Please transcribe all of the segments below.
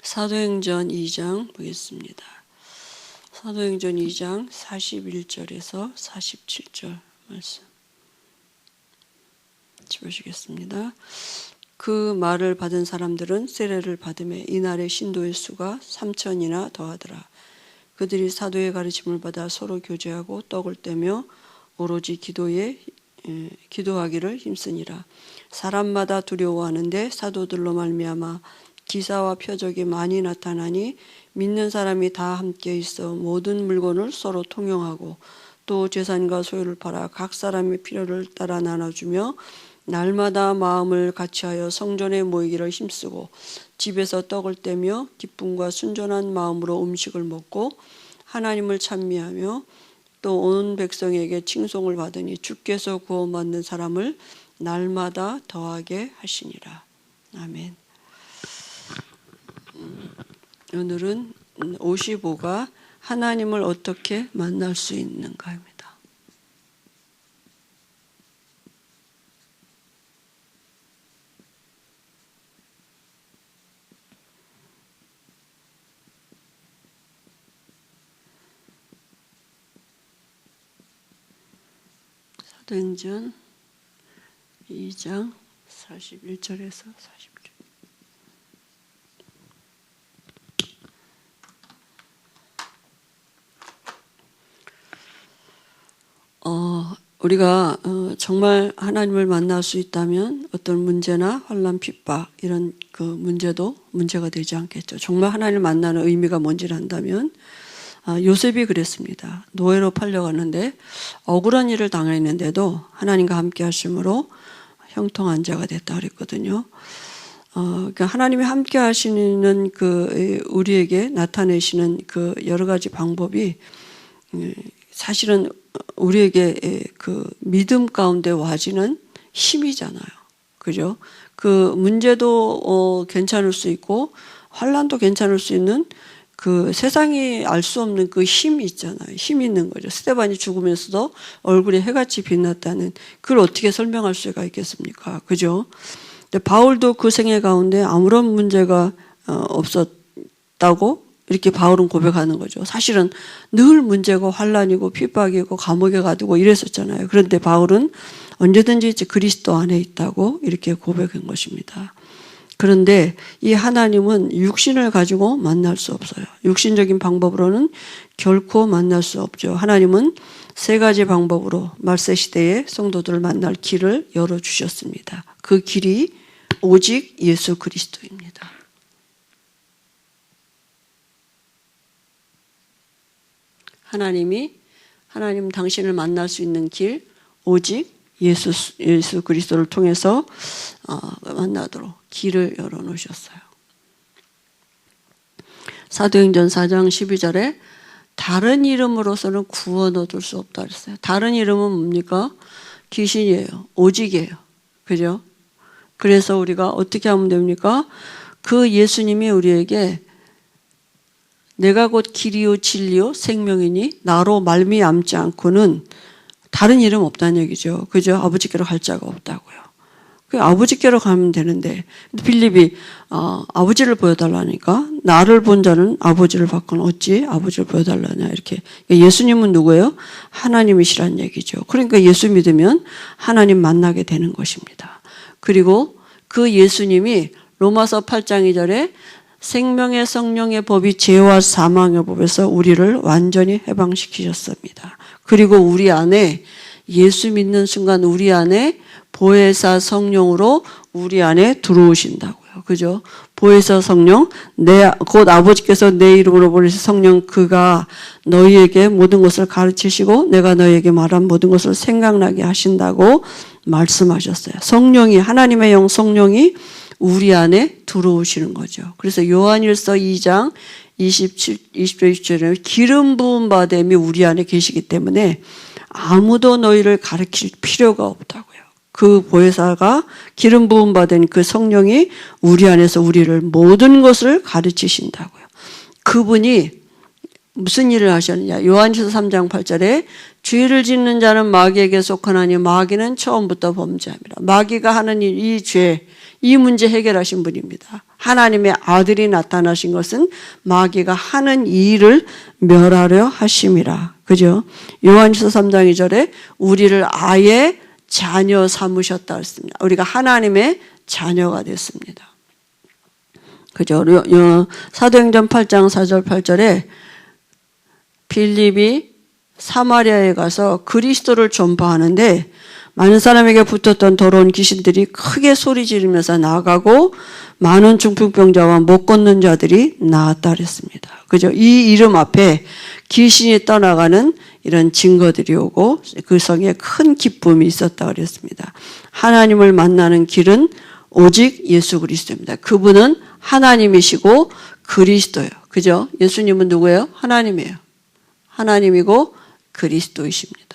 사도행전 2장 보겠습니다. 사도행전 2장 41절에서 47절 말씀 보시겠습니다. 그 말을 받은 사람들은 세례를 받음에 이날의 신도의 수가 3,000이나 더하더라. 그들이 사도의 가르침을 받아 서로 교제하고 떡을 떼며 오로지 기도하기를 힘쓰니라. 사람마다 두려워하는데 사도들로 말미암아 기사와 표적이 많이 나타나니 믿는 사람이 다 함께 있어 모든 물건을 서로 통용하고 또 재산과 소유를 팔아 각 사람의 필요를 따라 나눠주며 날마다 마음을 같이하여 성전에 모이기를 힘쓰고 집에서 떡을 떼며 기쁨과 순전한 마음으로 음식을 먹고 하나님을 찬미하며 또 온 백성에게 칭송을 받으니 주께서 구원받는 사람을 날마다 더하게 하시니라. 아멘. 오늘은 55가 하나님을 어떻게 만날 수 있는가입니다. 사도행전 2장 41절에서 40절. 우리가 정말 하나님을 만날 수 있다면 어떤 문제나 환난, 핍박 이런 그 문제도 문제가 되지 않겠죠. 정말 하나님을 만나는 의미가 뭔지를 안다면 요셉이 그랬습니다. 노예로 팔려갔는데 억울한 일을 당했는데도 하나님과 함께 하심으로 형통한 자가 됐다 그랬거든요. 그러니까 하나님이 함께 하시는 그 우리에게 나타내시는 그 여러 가지 방법이 사실은 우리에게 그 믿음 가운데 와지는 힘이잖아요. 그죠? 그 문제도 괜찮을 수 있고 환난도 괜찮을 수 있는 그 세상이 알 수 없는 그 힘이 있잖아요. 힘이 있는 거죠. 스데반이 죽으면서도 얼굴에 해같이 빛났다는 그걸 어떻게 설명할 수가 있겠습니까? 그죠? 근데 바울도 그 생애 가운데 아무런 문제가 없었다고 이렇게 바울은 고백하는 거죠. 사실은 늘 문제고 환난이고 핍박이고 감옥에 가두고 이랬었잖아요. 그런데 바울은 언제든지 이제 그리스도 안에 있다고 이렇게 고백한 것입니다. 그런데 이 하나님은 육신을 가지고 만날 수 없어요. 육신적인 방법으로는 결코 만날 수 없죠. 하나님은 세 가지 방법으로 말세시대에 성도들을 만날 길을 열어주셨습니다. 그 길이 오직 예수 그리스도입니다. 하나님 당신을 만날 수 있는 길 오직 예수 그리스도를 통해서 만나도록 길을 열어놓으셨어요. 사도행전 4장 12절에 다른 이름으로서는 구원 얻을 수 없다 그랬어요. 다른 이름은 뭡니까? 귀신이에요. 오직이에요. 그죠? 그래서 우리가 어떻게 하면 됩니까? 그 예수님이 우리에게 내가 곧 길이요 진리요 생명이니 나로 말미암지 않고는 다른 이름 없다는 얘기죠. 그죠? 아버지께로 갈 자가 없다고요. 그 아버지께로 가면 되는데 빌립이 아버지를 보여달라니까 나를 본 자는 아버지를 봤거늘 어찌 아버지를 보여달라냐 이렇게. 예수님은 누구예요? 하나님이시란 얘기죠. 그러니까 예수 믿으면 하나님 만나게 되는 것입니다. 그리고 그 예수님이 로마서 8장 2절에 생명의 성령의 법이 죄와 사망의 법에서 우리를 완전히 해방시키셨습니다. 그리고 우리 안에 예수 믿는 순간 우리 안에 보혜사 성령으로 우리 안에 들어오신다고요. 그죠? 보혜사 성령, 곧 아버지께서 내 이름으로 보내신 성령 그가 너희에게 모든 것을 가르치시고 내가 너희에게 말한 모든 것을 생각나게 하신다고 말씀하셨어요. 성령이 하나님의 영 성령이 우리 안에 들어오시는 거죠. 그래서 요한일서 2장 20절 20절에 기름 부은 바됨이 우리 안에 계시기 때문에 아무도 너희를 가르칠 필요가 없다고요. 그 보혜사가 기름 부은 바된 그 성령이 우리 안에서 우리를 모든 것을 가르치신다고요. 그분이 무슨 일을 하셨느냐? 요한일서 3장 8절에 죄를 짓는 자는 마귀에게 속하나니 마귀는 처음부터 범죄함이라. 마귀가 하는 일, 이 죄, 이 문제 해결하신 분입니다. 하나님의 아들이 나타나신 것은 마귀가 하는 일을 멸하려 하심이라. 그죠? 요한일서 3장 2절에 우리를 아예 자녀 삼으셨다 했습니다. 우리가 하나님의 자녀가 됐습니다. 그죠? 사도행전 8장 4절 8절에 빌립이 사마리아에 가서 그리스도를 전파하는데 많은 사람에게 붙었던 더러운 귀신들이 크게 소리 지르면서 나가고 많은 중풍병자와 못 걷는 자들이 나았다 그랬습니다. 그죠? 이 이름 앞에 귀신이 떠나가는 이런 증거들이 오고 그 성에 큰 기쁨이 있었다 그랬습니다. 하나님을 만나는 길은 오직 예수 그리스도입니다. 그분은 하나님이시고 그리스도예요. 그죠? 예수님은 누구예요? 하나님이에요. 하나님이고 그리스도이십니다.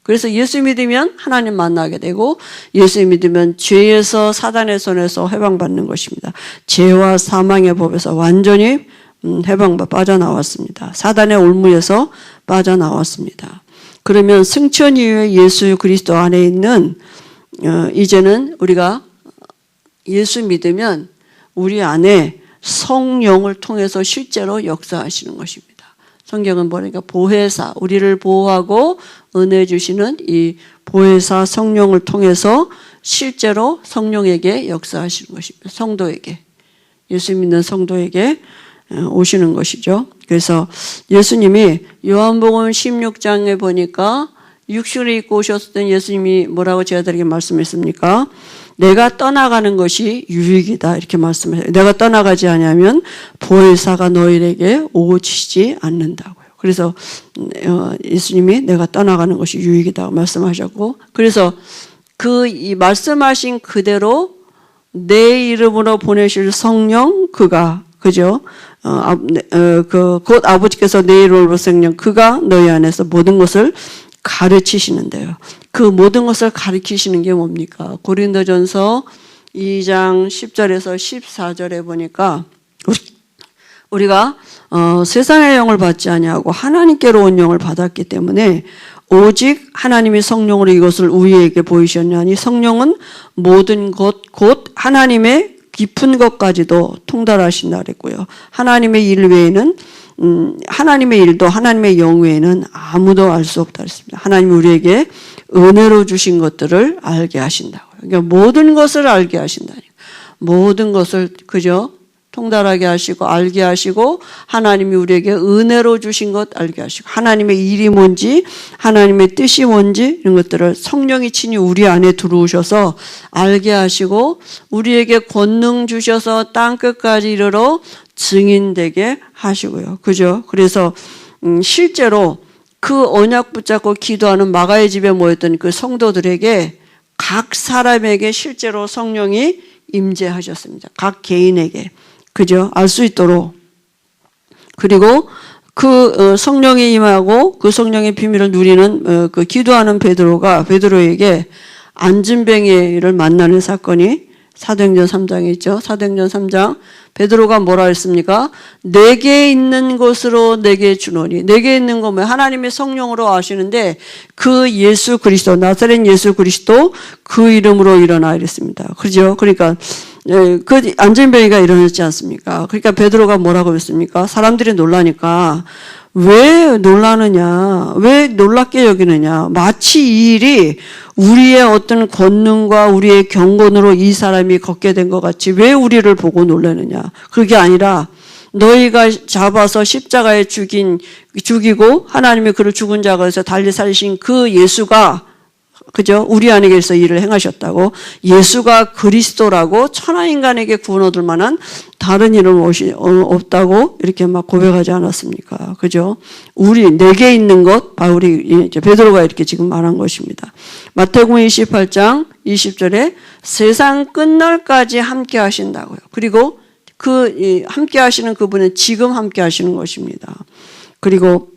그래서 예수 믿으면 하나님 만나게 되고 예수 믿으면 죄에서 사단의 손에서 해방받는 것입니다. 죄와 사망의 법에서 완전히 빠져나왔습니다. 사단의 올무에서 빠져나왔습니다. 그러면 승천 이후에 예수 그리스도 안에 있는 이제는 우리가 예수 믿으면 우리 안에 성령을 통해서 실제로 역사하시는 것입니다. 성경은 뭐니까 보혜사, 우리를 보호하고 은혜 주시는 이 보혜사 성령을 통해서 실제로 성령에게 역사하시는 것입니다. 성도에게, 예수 믿는 성도에게 오시는 것이죠. 그래서 예수님이 요한복음 16장에 보니까 육신을 입고 오셨을 때 예수님이 뭐라고 제자들에게 말씀했습니까? 내가 떠나가는 것이 유익이다 이렇게 말씀해요. 내가 떠나가지 않으면 보혜사가 너희에게 오시지 않는다고요. 그래서 예수님이 내가 떠나가는 것이 유익이다 말씀하셨고, 그래서 이 말씀하신 그대로 내 이름으로 보내실 성령 그가, 그죠? 곧 아버지께서 내 이름으로 성령 그가 너희 안에서 모든 것을 가르치시는데요. 그 모든 것을 가르치시는 게 뭡니까? 고린도전서 2장 10절에서 14절에 보니까 우리가 세상의 영을 받지 아니하고 하나님께로 온 영을 받았기 때문에 오직 하나님이 성령으로 이것을 우리에게 보이셨냐니 성령은 모든 것 곧 하나님의 깊은 것까지도 통달하신다 그랬고요. 하나님의 일 외에는 하나님의 일도 하나님의 영 외에는 아무도 알 수 없다 그랬습니다. 하나님이 우리에게 은혜로 주신 것들을 알게 하신다고요. 그러니까 모든 것을 알게 하신다니까. 모든 것을 그죠? 통달하게 하시고 알게 하시고 하나님이 우리에게 은혜로 주신 것 알게 하시고 하나님의 일이 뭔지 하나님의 뜻이 뭔지 이런 것들을 성령이 친히 우리 안에 들어오셔서 알게 하시고 우리에게 권능 주셔서 땅끝까지 이르러 증인되게 하시고요. 그죠? 그래서 실제로 그 언약 붙잡고 기도하는 마가의 집에 모였던 그 성도들에게 각 사람에게 실제로 성령이 임재하셨습니다. 각 개인에게. 그죠? 알 수 있도록. 그리고 그 성령이 임하고 그 성령의 비밀을 누리는 그 기도하는 베드로에게 안진뱅이를 만나는 사건이 사도행전 3장에 있죠. 사도행전 3장 베드로가 뭐라 했습니까? 내게 있는 것으로 내게 주노니. 내게 있는 거 뭐예요? 하나님의 성령으로 아시는데 그 예수 그리스도 나사렛 예수 그리스도 그 이름으로 일어나 이랬습니다. 그죠? 그러니까 그 안진뱅이가 일어났지 않습니까? 그러니까 베드로가 뭐라고 했습니까? 사람들이 놀라니까 왜 놀라느냐? 왜 놀랍게 여기느냐? 마치 이 일이 우리의 어떤 권능과 우리의 경건으로 이 사람이 걷게 된 것 같이 왜 우리를 보고 놀라느냐? 그게 아니라 너희가 잡아서 십자가에 죽이고 하나님이 그를 죽은 자가에서 달리 살리신 그 예수가 그죠? 우리 안에 계셔서 일을 행하셨다고. 예수가 그리스도라고 천하인간에게 구원 얻을 만한 다른 이름 없다고 이렇게 막 고백하지 않았습니까? 그죠? 내게 있는 것, 바울이, 베드로가 이렇게 지금 말한 것입니다. 마태복음 28장 20절에 세상 끝날까지 함께 하신다고요. 그리고 함께 하시는 그분은 지금 함께 하시는 것입니다. 그리고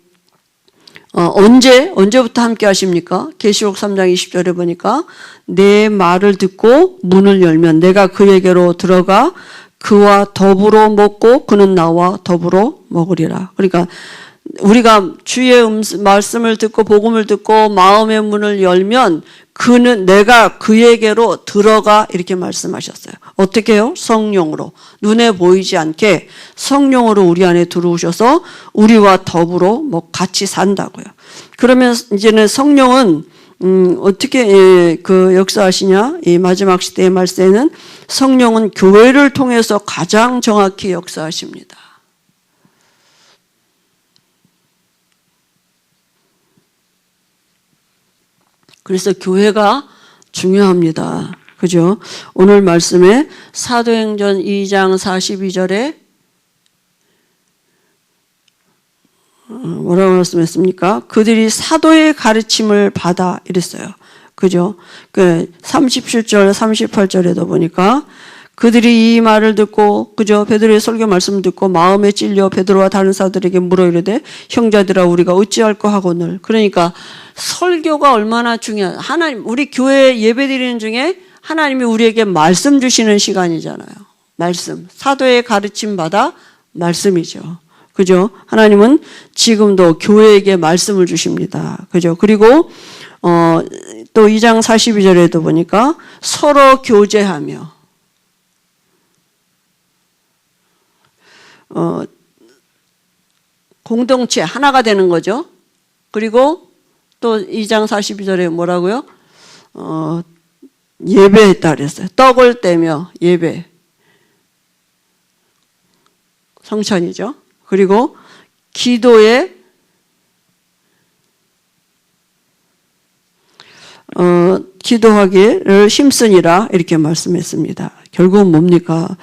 언제부터 함께 하십니까? 계시록 3장 20절에 보니까 내 말을 듣고 문을 열면 내가 그에게로 들어가 그와 더불어 먹고 그는 나와 더불어 먹으리라. 그러니까 우리가 주의 말씀을 듣고 복음을 듣고 마음의 문을 열면 그는 내가 그에게로 들어가 이렇게 말씀하셨어요. 어떻게 해요? 성령으로. 눈에 보이지 않게 성령으로 우리 안에 들어오셔서 우리와 더불어 같이 산다고요. 그러면 이제는 성령은 어떻게 그 역사하시냐? 이 마지막 시대의 말세는 성령은 교회를 통해서 가장 정확히 역사하십니다. 그래서 교회가 중요합니다. 그죠? 오늘 말씀에 사도행전 2장 42절에 뭐라고 말씀했습니까? 그들이 사도의 가르침을 받아 이랬어요. 그죠? 그 37절, 38절에도 보니까 그들이 이 말을 듣고 그죠? 베드로의 설교 말씀을 듣고 마음에 찔려 베드로와 다른 사도들에게 물어 이르되 형제들아 우리가 어찌할까 하거늘. 그러니까 설교가 얼마나 중요한 하나님 우리 교회 예배드리는 중에 하나님이 우리에게 말씀 주시는 시간이잖아요. 말씀. 사도의 가르침 받아 말씀이죠. 그죠? 하나님은 지금도 교회에게 말씀을 주십니다. 그죠? 그리고 또 2장 42절에도 보니까 서로 교제하며 공동체 하나가 되는 거죠. 그리고 또 2장 42절에 뭐라고요? 예배했다 그랬어요. 떡을 떼며 예배. 성찬이죠. 그리고 기도에 기도하기를 힘쓰니라 이렇게 말씀했습니다. 결국은 뭡니까?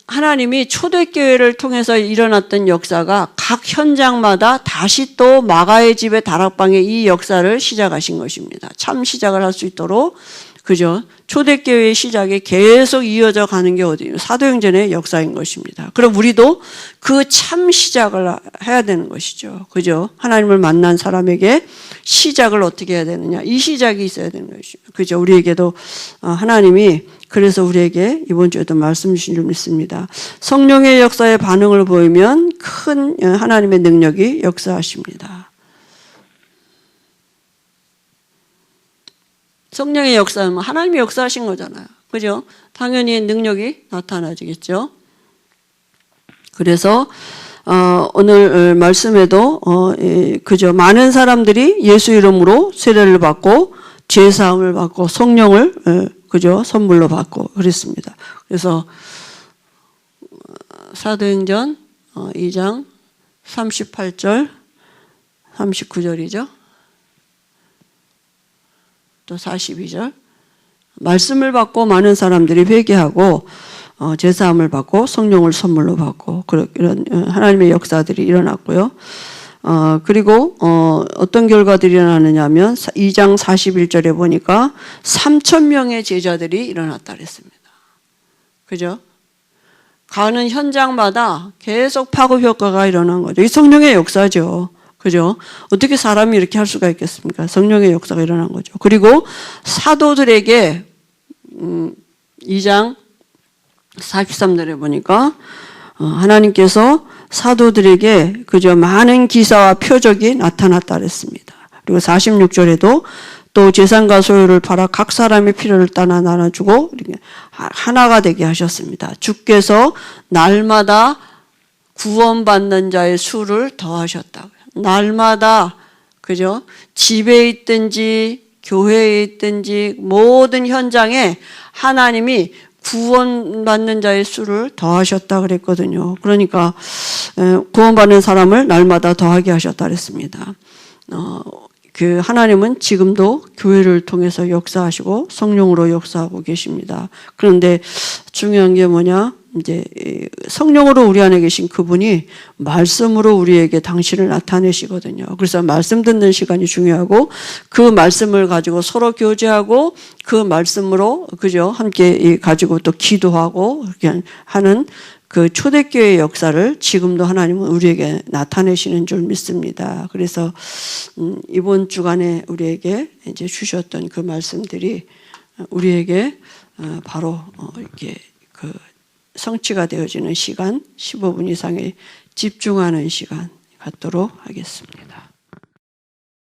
하나님이 초대교회를 통해서 일어났던 역사가 각 현장마다 다시 또 마가의 집의 다락방에 이 역사를 시작하신 것입니다. 참 시작을 할 수 있도록 그죠? 초대교회의 시작이 계속 이어져 가는 게 어디예요? 사도행전의 역사인 것입니다. 그럼 우리도 그 참 시작을 해야 되는 것이죠. 그죠? 하나님을 만난 사람에게 시작을 어떻게 해야 되느냐? 이 시작이 있어야 되는 것이죠. 그죠? 우리에게도 하나님이 그래서 우리에게 이번 주에도 말씀 주신 줄 믿습니다. 성령의 역사에 반응을 보이면 큰 하나님의 능력이 역사하십니다. 성령의 역사는 하나님이 역사하신 거잖아요. 그죠? 당연히 능력이 나타나지겠죠. 그래서 오늘 말씀에도 그죠? 많은 사람들이 예수 이름으로 세례를 받고 죄 사함을 받고 성령을 그죠? 선물로 받고 그랬습니다. 그래서 사도행전 2장 38절 39절이죠. 또 42절 말씀을 받고 많은 사람들이 회개하고 제사함을 받고 성령을 선물로 받고 이런 하나님의 역사들이 일어났고요. 그리고 어떤 결과들이 일어나느냐 하면 2장 41절에 보니까 3,000명의 제자들이 일어났다 그랬습니다. 그죠? 가는 현장마다 계속 파급 효과가 일어난 거죠. 이 성령의 역사죠. 그죠? 어떻게 사람이 이렇게 할 수가 있겠습니까? 성령의 역사가 일어난 거죠. 그리고 사도들에게 2장 43절에 보니까 하나님께서 사도들에게 그저 많은 기사와 표적이 나타났다 그랬습니다. 그리고 46절에도 또 재산과 소유를 팔아 각 사람의 필요를 따라 나눠주고 하나가 되게 하셨습니다. 주께서 날마다 구원받는 자의 수를 더하셨다고요. 날마다 그죠? 집에 있든지 교회에 있든지 모든 현장에 하나님이 구원받는 자의 수를 더하셨다 그랬거든요. 그러니까 구원받는 사람을 날마다 더하게 하셨다 그랬습니다. 그 하나님은 지금도 교회를 통해서 역사하시고 성령으로 역사하고 계십니다. 그런데 중요한 게 뭐냐? 이제 성령으로 우리 안에 계신 그분이 말씀으로 우리에게 당신을 나타내시거든요. 그래서 말씀 듣는 시간이 중요하고 그 말씀을 가지고 서로 교제하고 그 말씀으로 그죠? 함께 가지고 또 기도하고 이렇게 하는 그 초대교회의 역사를 지금도 하나님은 우리에게 나타내시는 줄 믿습니다. 그래서 이번 주간에 우리에게 이제 주셨던 그 말씀들이 우리에게 바로 이렇게 그 성취가 되어지는 시간, 15분 이상의 집중하는 시간 갖도록 하겠습니다.